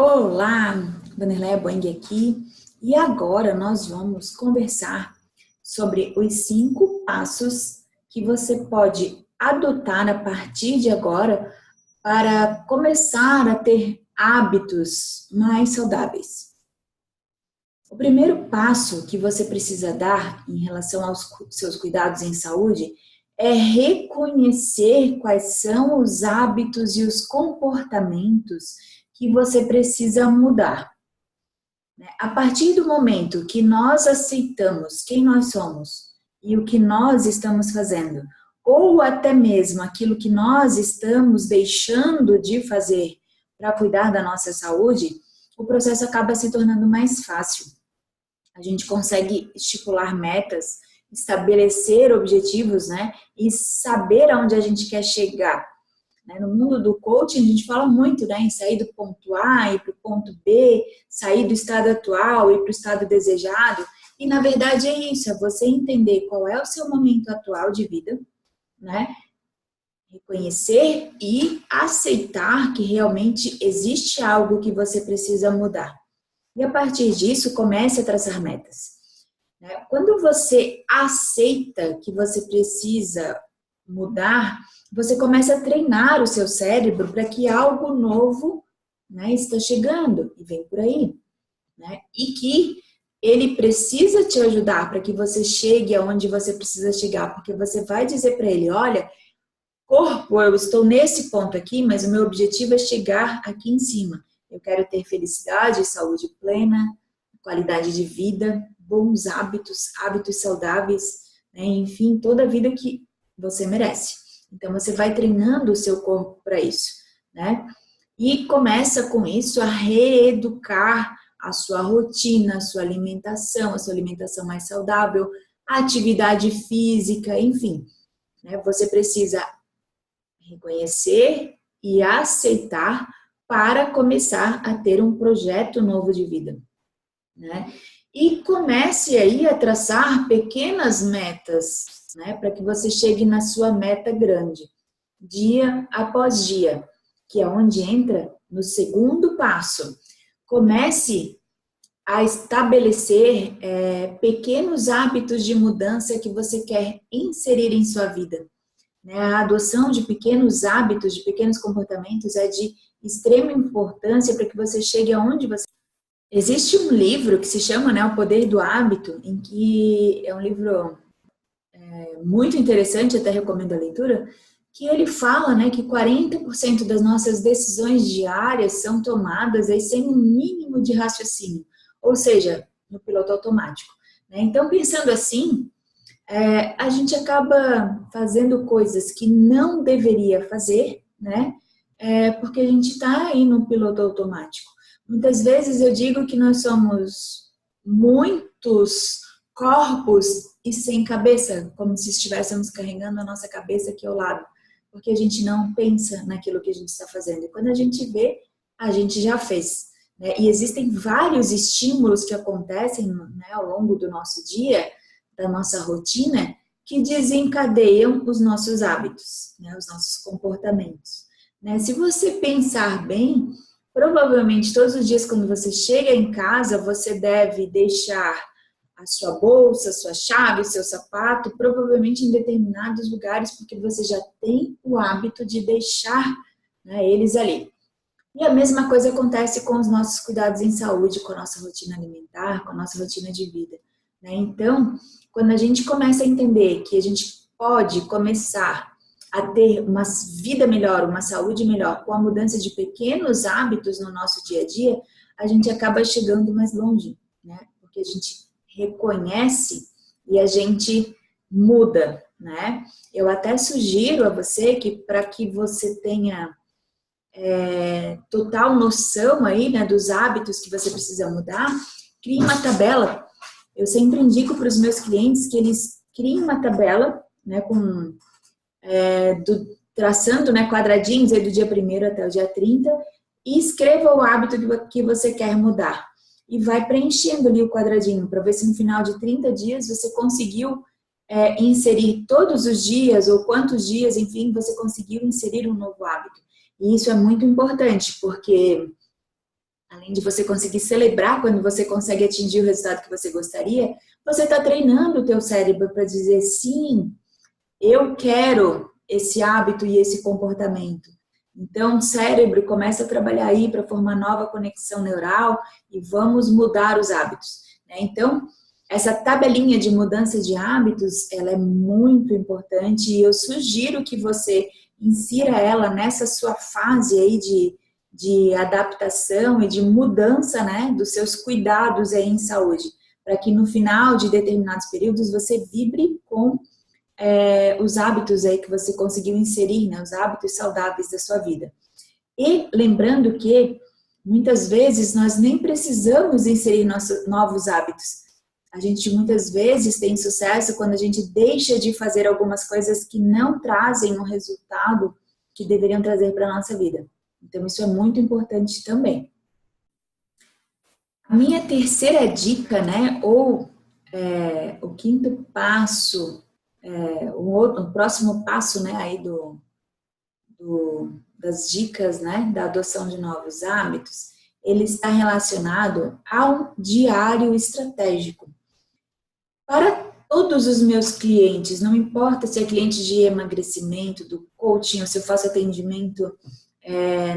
Olá, Vanderleia Boeng aqui e agora nós vamos conversar sobre os 5 passos que você pode adotar a partir de agora para começar a ter hábitos mais saudáveis. O primeiro passo que você precisa dar em relação aos seus cuidados em saúde é reconhecer quais são os hábitos e os comportamentos que você precisa mudar. A partir do momento que nós aceitamos quem nós somos e o que nós estamos fazendo, ou até mesmo aquilo que nós estamos deixando de fazer para cuidar da nossa saúde, o processo acaba se tornando mais fácil. A gente consegue estipular metas, estabelecer objetivos, e saber aonde a gente quer chegar. No mundo do coaching, a gente fala muito, em sair do ponto A e ir para o ponto B, sair do estado atual e ir para o estado desejado. E, na verdade, é isso, é você entender qual é o seu momento atual de vida, reconhecer e aceitar que realmente existe algo que você precisa mudar. E, a partir disso, comece a traçar metas. Quando você aceita que você precisa mudar, você começa a treinar o seu cérebro para que algo novo está chegando e vem por aí. E que ele precisa te ajudar para que você chegue aonde você precisa chegar, porque você vai dizer para ele, olha, corpo, eu estou nesse ponto aqui, mas o meu objetivo é chegar aqui em cima. Eu quero ter felicidade, saúde plena, qualidade de vida, bons hábitos, hábitos saudáveis, enfim, toda a vida que você merece. Então, você vai treinando o seu corpo para isso, E começa com isso a reeducar a sua rotina, a sua alimentação mais saudável, a atividade física, enfim. Você precisa reconhecer e aceitar para começar a ter um projeto novo de vida, E comece aí a traçar pequenas metas, para que você chegue na sua meta grande, dia após dia, que é onde entra no segundo passo. Comece a estabelecer pequenos hábitos de mudança que você quer inserir em sua vida. A adoção de pequenos hábitos, de pequenos comportamentos é de extrema importância para que você chegue aonde você... Existe um livro que se chama O Poder do Hábito, em que é um livro muito interessante, até recomendo a leitura, que ele fala que 40% das nossas decisões diárias são tomadas aí sem um mínimo de raciocínio, ou seja, no piloto automático. Então, pensando assim, a gente acaba fazendo coisas que não deveria fazer, porque a gente está aí no piloto automático. Muitas vezes eu digo que nós somos muitos corpos e sem cabeça, como se estivéssemos carregando a nossa cabeça aqui ao lado, porque a gente não pensa naquilo que a gente está fazendo. E quando a gente vê, a gente já fez. E existem vários estímulos que acontecem ao longo do nosso dia, da nossa rotina, que desencadeiam os nossos hábitos, os nossos comportamentos. Se você pensar bem, provavelmente todos os dias quando você chega em casa, você deve deixar a sua bolsa, a sua chave, o seu sapato, provavelmente em determinados lugares, porque você já tem o hábito de deixar eles ali. E a mesma coisa acontece com os nossos cuidados em saúde, com a nossa rotina alimentar, com a nossa rotina de vida. Então, quando a gente começa a entender que a gente pode começar a ter uma vida melhor, uma saúde melhor, com a mudança de pequenos hábitos no nosso dia a dia, a gente acaba chegando mais longe, porque a gente reconhece e a gente muda, Eu até sugiro a você que, para que você tenha total noção aí, dos hábitos que você precisa mudar, crie uma tabela. Eu sempre indico para os meus clientes que eles criem uma tabela, traçando quadradinhos aí do dia 1º até o dia 30 e escreva o hábito que você quer mudar. E vai preenchendo ali o quadradinho para ver se no final de 30 dias você conseguiu inserir todos os dias ou quantos dias, enfim, você conseguiu inserir um novo hábito. E isso é muito importante, porque além de você conseguir celebrar quando você consegue atingir o resultado que você gostaria, você está treinando o teu cérebro para dizer sim, eu quero esse hábito e esse comportamento. Então, o cérebro começa a trabalhar aí para formar nova conexão neural e vamos mudar os hábitos, né? Então, essa tabelinha de mudança de hábitos, ela é muito importante e eu sugiro que você insira ela nessa sua fase aí de adaptação e de mudança, né, dos seus cuidados aí em saúde, para que no final de determinados períodos você vibre com os hábitos aí que você conseguiu inserir, né, os hábitos saudáveis da sua vida. E lembrando que muitas vezes nós nem precisamos inserir nossos novos hábitos. A gente muitas vezes tem sucesso quando a gente deixa de fazer algumas coisas que não trazem o resultado que deveriam trazer para a nossa vida. Então isso é muito importante também. A minha terceira dica, né, ou o quinto passo, o próximo passo, né, aí das dicas, né, da adoção de novos hábitos, ele está relacionado ao diário estratégico. Para todos os meus clientes, não importa se é cliente de emagrecimento, do coaching, ou se eu faço atendimento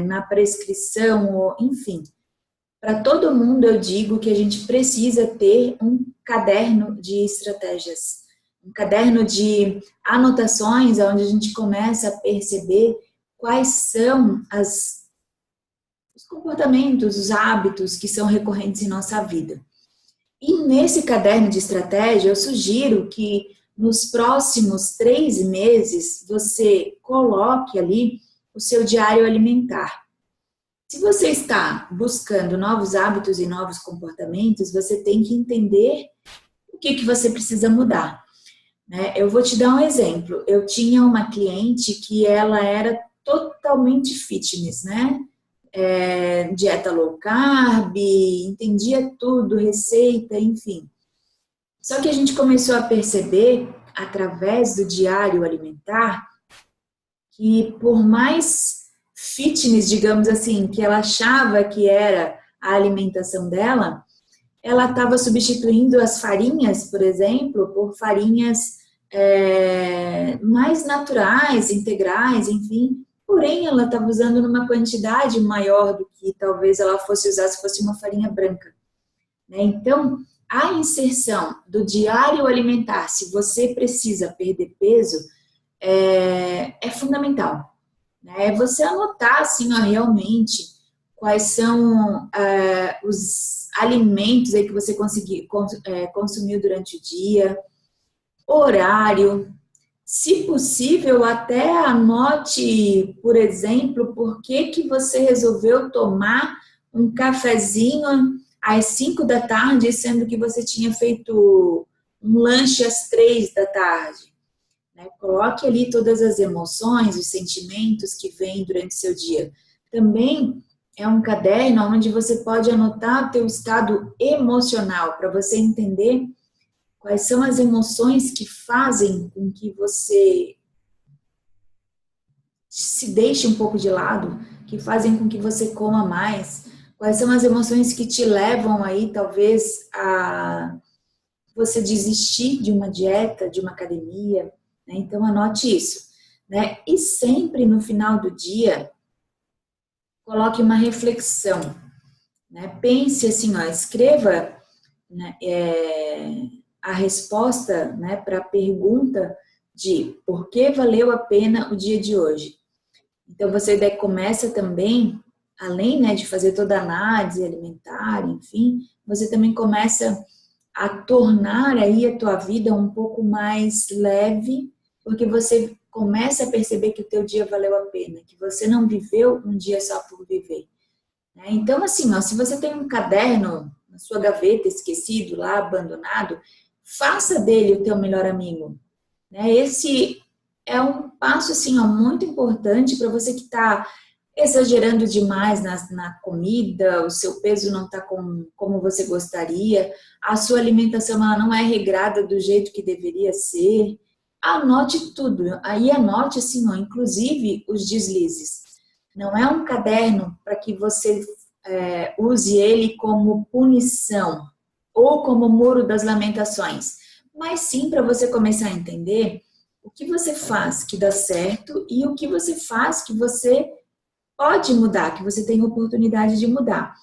na prescrição, ou enfim, para todo mundo eu digo que a gente precisa ter um caderno de estratégias, um caderno de anotações, onde a gente começa a perceber quais são os comportamentos, os hábitos que são recorrentes em nossa vida. E nesse caderno de estratégia, eu sugiro que nos próximos 3 meses você coloque ali o seu diário alimentar. Se você está buscando novos hábitos e novos comportamentos, você tem que entender o que você precisa mudar, né? Eu vou te dar um exemplo. Eu tinha uma cliente que ela era totalmente fitness, né? Dieta low carb, entendia tudo, receita, enfim. Só que a gente começou a perceber, através do diário alimentar, que por mais fitness, digamos assim, que ela achava que era a alimentação dela, ela estava substituindo as farinhas, por exemplo, por farinhas mais naturais, integrais, enfim. Porém, ela estava usando numa quantidade maior do que talvez ela fosse usar se fosse uma farinha branca, né? Então, a inserção do diário alimentar, se você precisa perder peso, é fundamental, né? É você anotar, assim, ó, realmente quais são os alimentos aí que você consumiu durante o dia, horário. Se possível, até anote, por exemplo, por que você resolveu tomar um cafezinho às 5 da tarde, sendo que você tinha feito um lanche às 3 da tarde. Né? Coloque ali todas as emoções, os sentimentos que vêm durante o seu dia. Também é um caderno onde você pode anotar o teu estado emocional, para você entender quais são as emoções que fazem com que você se deixe um pouco de lado, que fazem com que você coma mais? Quais são as emoções que te levam aí, talvez, a você desistir de uma dieta, de uma academia, né? Então, anote isso, né? E sempre no final do dia, coloque uma reflexão, né? Pense assim, ó, escreva, né, a resposta, né, para a pergunta de por que valeu a pena o dia de hoje. Então, você daí começa também, além, né, de fazer toda a análise alimentar, enfim, você também começa a tornar aí a tua vida um pouco mais leve, porque você começa a perceber que o teu dia valeu a pena, que você não viveu um dia só por viver, né? Então, assim, ó, se você tem um caderno na sua gaveta esquecido lá, abandonado, faça dele o teu melhor amigo, né? Esse é um passo, assim, ó, muito importante para você que está exagerando demais na comida, o seu peso não está como você gostaria, a sua alimentação ela não é regrada do jeito que deveria ser. Anote tudo, aí anote, assim, ó, inclusive os deslizes. Não é um caderno para que você use ele como punição ou como muro das lamentações, mas sim para você começar a entender o que você faz que dá certo e o que você faz que você pode mudar, que você tem oportunidade de mudar.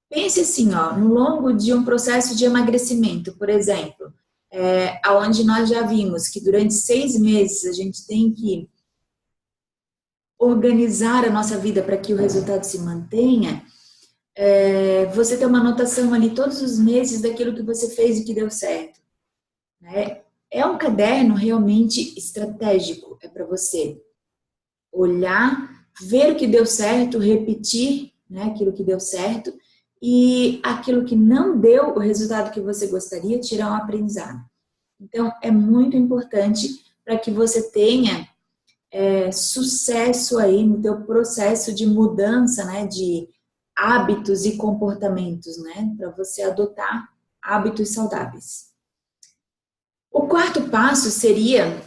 Pense assim, ó, no longo de um processo de emagrecimento, por exemplo, onde nós já vimos que durante 6 meses a gente tem que organizar a nossa vida para que o resultado se mantenha, você tem uma anotação ali todos os meses daquilo que você fez e que deu certo, né? É um caderno realmente estratégico, é para você olhar, ver o que deu certo, repetir, né, aquilo que deu certo, e aquilo que não deu o resultado que você gostaria, tirar um aprendizado. Então, é muito importante para que você tenha sucesso aí no teu processo de mudança, né, de hábitos e comportamentos, né, para você adotar hábitos saudáveis. O quarto passo seria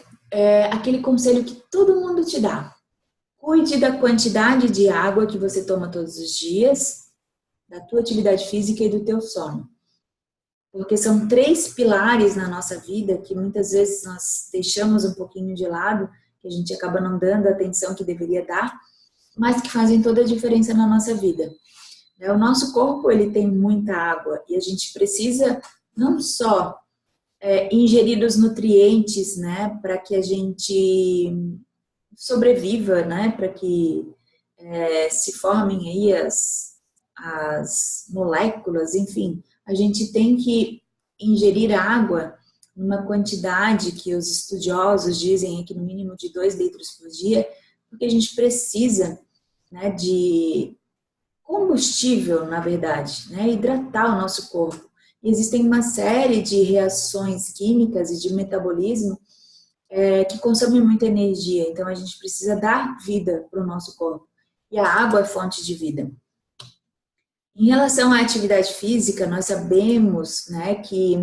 aquele conselho que todo mundo te dá. Cuide da quantidade de água que você toma todos os dias, da tua atividade física e do teu sono. Porque são 3 pilares na nossa vida que muitas vezes nós deixamos um pouquinho de lado, que a gente acaba não dando a atenção que deveria dar, mas que fazem toda a diferença na nossa vida. O nosso corpo, ele tem muita água e a gente precisa não só ingerir os nutrientes, né, para que a gente sobreviva, né, para que se formem aí as moléculas, enfim, a gente tem que ingerir água numa quantidade que os estudiosos dizem que no mínimo de 2 litros por dia, porque a gente precisa, né, de combustível, na verdade, né, hidratar o nosso corpo. E existem uma série de reações químicas e de metabolismo que consomem muita energia, então a gente precisa dar vida para o nosso corpo. E a água é fonte de vida. Em relação à atividade física, nós sabemos, né, que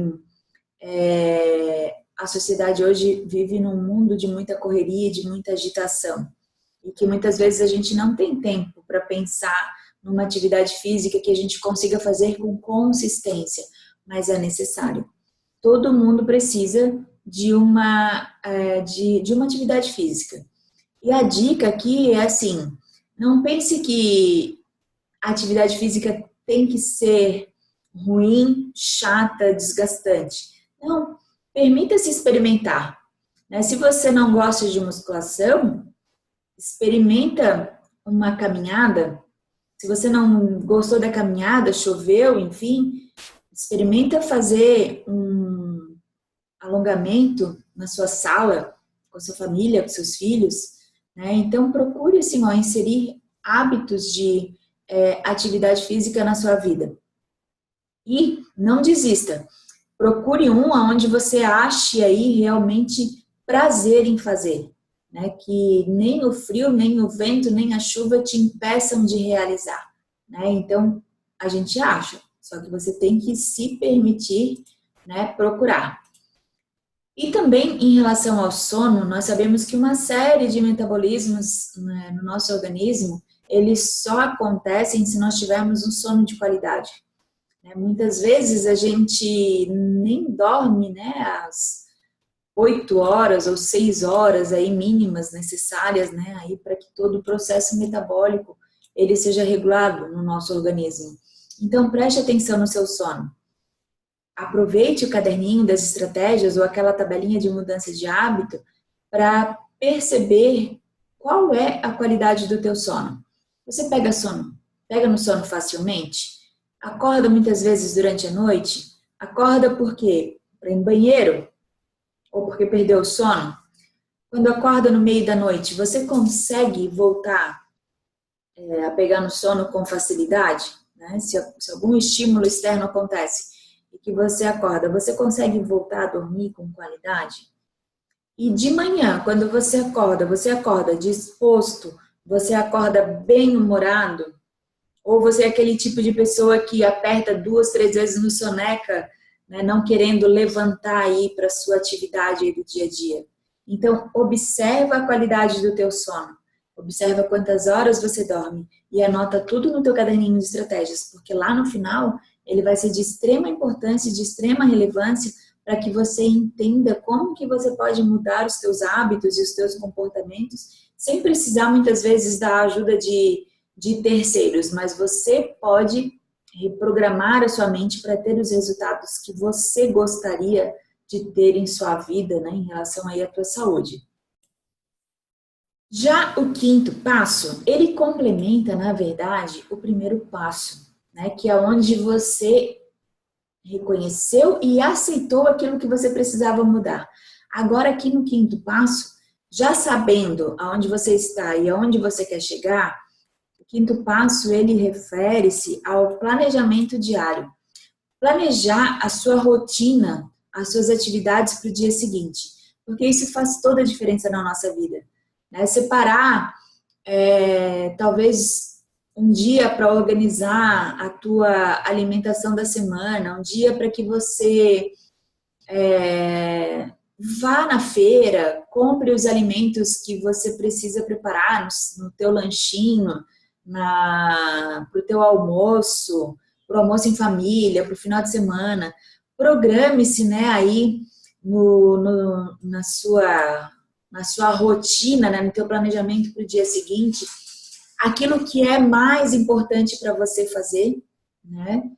a sociedade hoje vive num mundo de muita correria, de muita agitação. E que muitas vezes a gente não tem tempo para pensar numa atividade física que a gente consiga fazer com consistência, mas é necessário. Todo mundo precisa de uma atividade física. E a dica aqui é assim, não pense que a atividade física tem que ser ruim, chata, desgastante. Não, permita-se experimentar. Se você não gosta de musculação, experimenta uma caminhada. Se você não gostou da caminhada, choveu, enfim, experimenta fazer um alongamento na sua sala, com a sua família, com seus filhos. Então, procure assim, inserir hábitos de atividade física na sua vida. E não desista. Procure um onde você ache aí realmente prazer em fazer. Que nem o frio, nem o vento, nem a chuva te impeçam de realizar. Então, a gente acha. Só que você tem que se permitir, procurar. E também em relação ao sono, nós sabemos que uma série de metabolismos no nosso organismo, eles só acontecem se nós tivermos um sono de qualidade. Muitas vezes a gente nem dorme as 8 horas ou 6 horas aí mínimas necessárias aí para que todo o processo metabólico ele seja regulado no nosso organismo. Então preste atenção no seu sono. Aproveite o caderninho das estratégias ou aquela tabelinha de mudança de hábito para perceber qual é a qualidade do teu sono. Você pega no sono facilmente? Acorda muitas vezes durante a noite? Acorda por quê? Para ir no banheiro? Ou porque perdeu o sono? Quando acorda no meio da noite, você consegue voltar a pegar no sono com facilidade? Se algum estímulo externo acontece e que você acorda, você consegue voltar a dormir com qualidade? E de manhã, quando você acorda disposto, você acorda bem-humorado? Ou você é aquele tipo de pessoa que aperta 2, 3 vezes no soneca, não querendo levantar aí para a sua atividade aí do dia a dia? Então, observa a qualidade do teu sono. Observa quantas horas você dorme e anota tudo no teu caderninho de estratégias, porque lá no final ele vai ser de extrema importância, de extrema relevância para que você entenda como que você pode mudar os teus hábitos e os teus comportamentos sem precisar muitas vezes da ajuda de terceiros, mas você pode reprogramar a sua mente para ter os resultados que você gostaria de ter em sua vida, né, em relação aí à tua saúde. Já o quinto passo, ele complementa, na verdade, o primeiro passo, né, que é onde você reconheceu e aceitou aquilo que você precisava mudar. Agora, aqui no quinto passo, já sabendo aonde você está e aonde você quer chegar, o quinto passo, ele refere-se ao planejamento diário. Planejar a sua rotina, as suas atividades para o dia seguinte, porque isso faz toda a diferença na nossa vida. Né? Separar, talvez, um dia para organizar a tua alimentação da semana, um dia para que você vá na feira, compre os alimentos que você precisa preparar no teu lanchinho, para o teu almoço, para o almoço em família, para o final de semana. Programe-se, né, aí na sua rotina, né, no teu planejamento para o dia seguinte, aquilo que é mais importante para você fazer, né?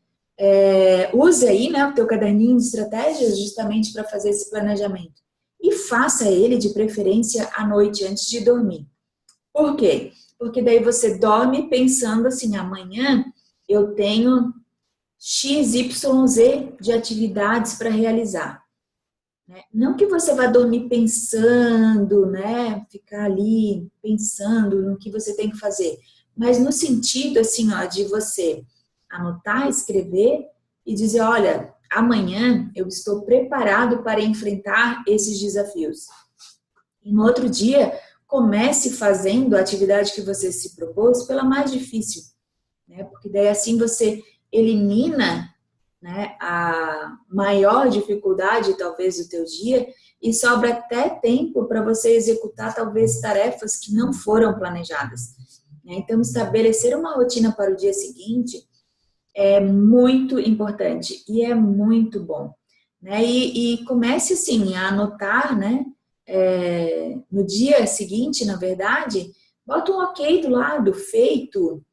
Use aí, né, o teu caderninho de estratégias justamente para fazer esse planejamento. E faça ele, de preferência, à noite, antes de dormir. Por quê? Porque daí você dorme pensando assim, amanhã eu tenho XYZ de atividades para realizar. Não que você vá dormir pensando, né, ficar ali pensando no que você tem que fazer, mas no sentido assim, ó, de você anotar, escrever e dizer, olha, amanhã eu estou preparado para enfrentar esses desafios. E no outro dia, comece fazendo a atividade que você se propôs pela mais difícil, né? Porque daí assim você elimina, né, a maior dificuldade talvez do teu dia e sobra até tempo para você executar talvez tarefas que não foram planejadas. Então, estabelecer uma rotina para o dia seguinte é muito importante e é muito bom, né? E comece assim a anotar, né? No dia seguinte, na verdade, bota um ok do lado, feito,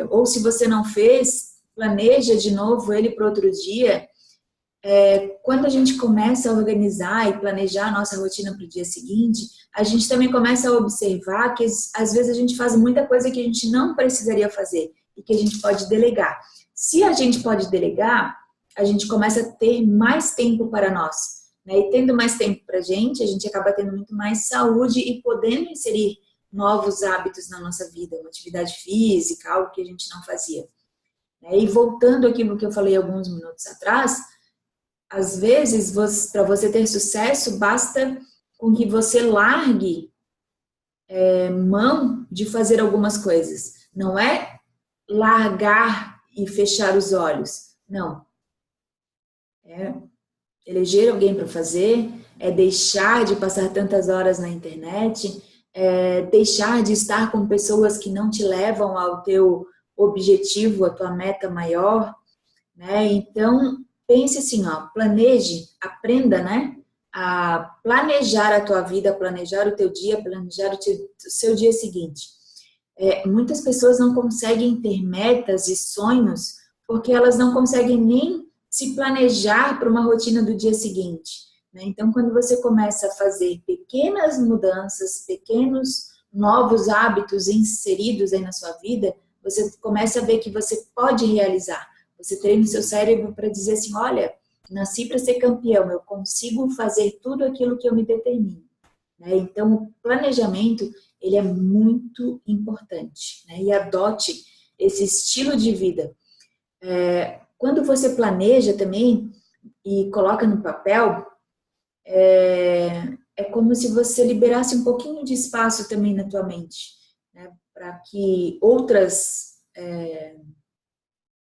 ou se você não fez, planeja de novo ele para outro dia. Quando a gente começa a organizar e planejar a nossa rotina para o dia seguinte, a gente também começa a observar que às vezes a gente faz muita coisa que a gente não precisaria fazer e que a gente pode delegar. Se a gente pode delegar, a gente começa a ter mais tempo para nós, né? E tendo mais tempo para a gente acaba tendo muito mais saúde e podendo inserir novos hábitos na nossa vida, uma atividade física, algo que a gente não fazia. E voltando aqui no que eu falei alguns minutos atrás, às vezes, para você ter sucesso, basta com que você largue mão de fazer algumas coisas. Não é largar e fechar os olhos. Não. É eleger alguém para fazer, é deixar de passar tantas horas na internet, é deixar de estar com pessoas que não te levam ao teu objetivo, a tua meta maior, né? Então, pense assim, ó, planeje, aprenda, né, a planejar a tua vida, planejar o teu dia, planejar o seu dia seguinte. Muitas pessoas não conseguem ter metas e sonhos porque elas não conseguem nem se planejar para uma rotina do dia seguinte, né? Então, quando você começa a fazer pequenas mudanças, pequenos novos hábitos inseridos aí na sua vida, você começa a ver que você pode realizar. Você treina o seu cérebro para dizer assim, olha, nasci para ser campeão, eu consigo fazer tudo aquilo que eu me determino. Né? Então, o planejamento, ele é muito importante, né? E adote esse estilo de vida. Quando você planeja também e coloca no papel, é como se você liberasse um pouquinho de espaço também na tua mente, né? Para que outras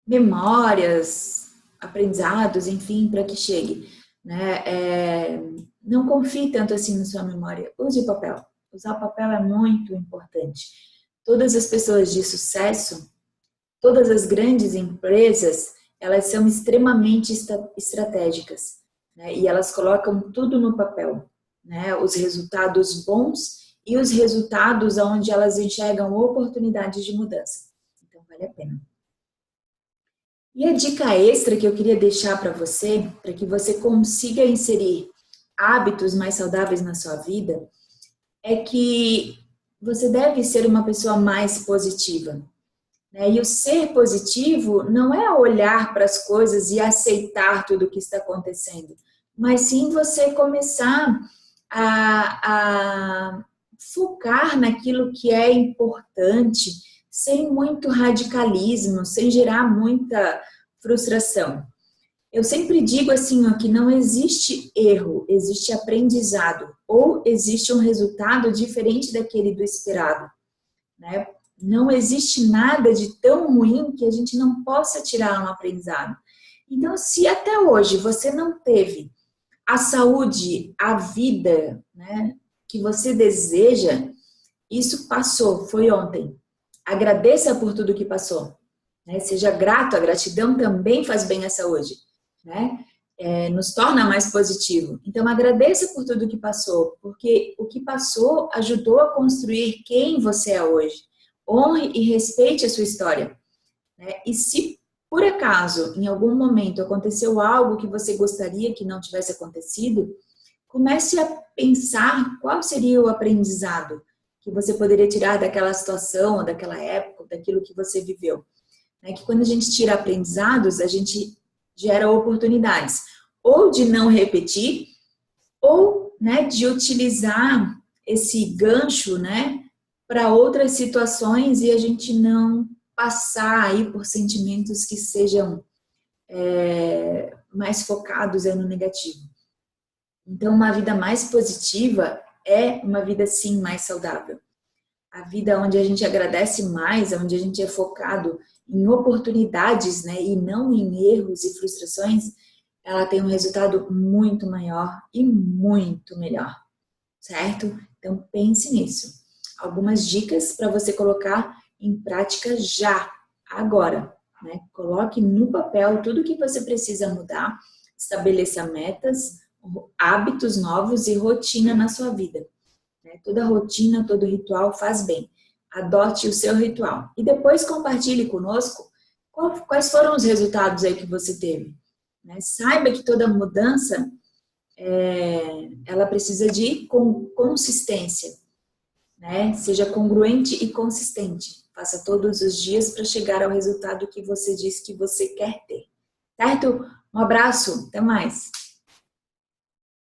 memórias, aprendizados, enfim, para que chegue, né? Não confie tanto assim na sua memória. Use o papel. Usar o papel é muito importante. Todas as pessoas de sucesso, todas as grandes empresas, elas são extremamente estratégicas, né? E elas colocam tudo no papel, né? Os resultados bons e os resultados onde elas enxergam oportunidades de mudança. Então, vale a pena. E a dica extra que eu queria deixar para que você consiga inserir hábitos mais saudáveis na sua vida, é que você deve ser uma pessoa mais positiva. Né? E o ser positivo não é olhar para as coisas e aceitar tudo o que está acontecendo, mas sim você começar a focar naquilo que é importante, sem muito radicalismo, sem gerar muita frustração. Eu sempre digo assim, ó, que não existe erro, existe aprendizado, ou existe um resultado diferente daquele do esperado, né? Não existe nada de tão ruim que a gente não possa tirar um aprendizado. Então, se até hoje você não teve a saúde, a vida, né, que você deseja, isso passou, foi ontem. Agradeça por tudo que passou, né? Seja grato, a gratidão também faz bem à saúde, né? Nos torna mais positivo. Então, agradeça por tudo que passou, porque o que passou ajudou a construir quem você é hoje. Honre e respeite a sua história, né? E se por acaso, em algum momento, aconteceu algo que você gostaria que não tivesse acontecido, comece a pensar qual seria o aprendizado que você poderia tirar daquela situação, ou daquela época, daquilo que você viveu. Né? Que quando a gente tira aprendizados, a gente gera oportunidades, ou de não repetir, ou, né, de utilizar esse gancho, né, para outras situações e a gente não passar aí por sentimentos que sejam mais focados no negativo. Então, uma vida mais positiva é uma vida, sim, mais saudável. A vida onde a gente agradece mais, onde a gente é focado em oportunidades, né, e não em erros e frustrações, ela tem um resultado muito maior e muito melhor, certo? Então, pense nisso. Algumas dicas para você colocar em prática já, agora, né? Coloque no papel tudo o que você precisa mudar, estabeleça metas, hábitos novos e rotina na sua vida. Né? Toda rotina, todo ritual faz bem. Adote o seu ritual. E depois compartilhe conosco quais foram os resultados aí que você teve. Né? Saiba que toda mudança, ela precisa de consistência. Né? Seja congruente e consistente. Faça todos os dias para chegar ao resultado que você diz que você quer ter. Certo? Um abraço, até mais!